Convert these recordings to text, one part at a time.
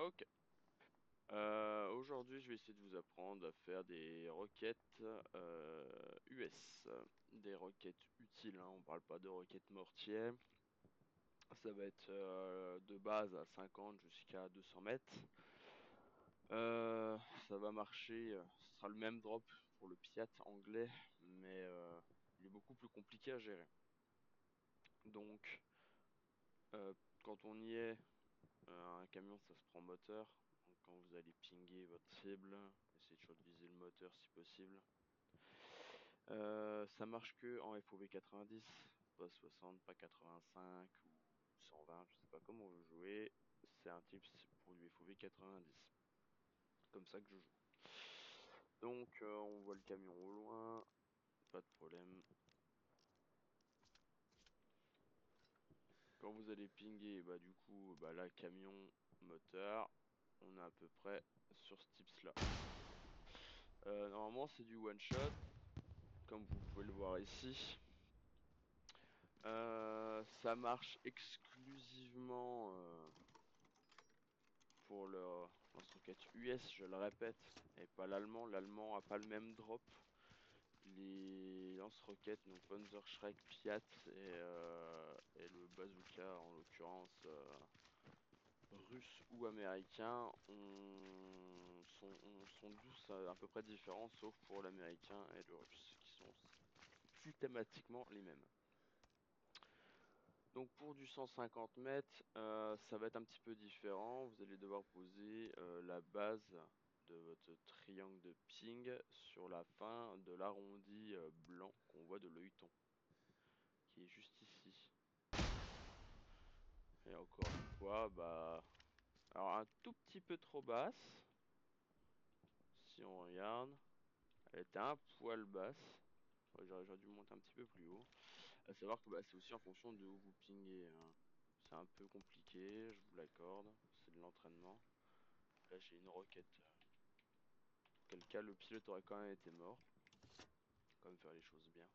Ok. Aujourd'hui, je vais essayer de vous apprendre à faire des requêtes US. Des requêtes utiles, hein. On parle pas de requêtes mortiers. Ça va être de base à 50 jusqu'à 200 mètres. Ça va marcher, ce sera le même drop pour le Piat anglais, mais il est beaucoup plus compliqué à gérer. Donc, euh, quand on y est, un camion ça se prend moteur. Donc quand vous allez pinguer votre cible, essayez toujours de viser le moteur si possible. Ça marche que en FOV 90, pas 60, pas 85 ou 120, je sais pas comment vous jouez. C'est un tips pour du FOV 90. Comme ça que je joue. Donc on voit le camion au loin, pas de problème. Quand vous allez pinguer, bah du coup, bah là camion, moteur, on est à peu près sur ce tips là. Normalement c'est du one shot, comme vous pouvez le voir ici. Ça marche exclusivement pour le lance-roquette US, je le répète, et pas l'allemand. L'allemand a pas le même drop. Les lance-roquettes, donc Panzerschreck, Piat et le bazooka en l'occurrence russe ou américain sont tous à peu près différents, sauf pour l'américain et le russe, qui sont systématiquement les mêmes. Donc pour du 150 mètres, ça va être un petit peu différent. Vous allez devoir poser la base de votre triangle de ping sur la fin de l'arrondi blanc qu'on voit de l'œilleton, qui est juste ici. Et encore une fois, bah, alors un tout petit peu trop basse. Si on regarde, elle était un poil basse. Ouais, j'aurais dû monter un petit peu plus haut. À savoir que bah, c'est aussi en fonction de où vous pingez, hein. C'est un peu compliqué, je vous l'accorde. C'est de l'entraînement. Là, j'ai une roquette. Quel cas, le pilote aurait quand même été mort. Quand même faire les choses bien.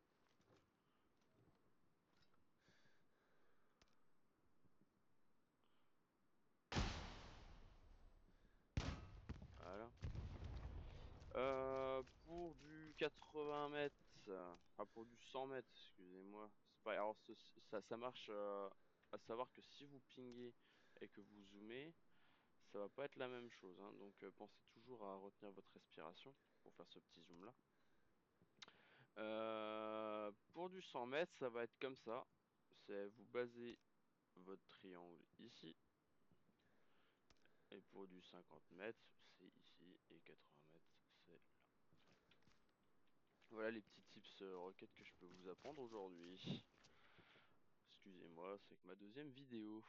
Voilà. Pour du 80 mètres, enfin pour du 100 mètres, excusez-moi. C'est pas, alors ça marche. À savoir que si vous pingez et que vous zoomez, ça va pas être la même chose, hein. Donc pensez toujours à retenir votre respiration pour faire ce petit zoom là. Pour du 100 mètres, ça va être comme ça. C'est vous basez votre triangle ici. Et pour du 50 mètres, c'est ici. Et 80 mètres, c'est là. Voilà les petits tips requêtes que je peux vous apprendre aujourd'hui. Excusez-moi, c'est que ma deuxième vidéo.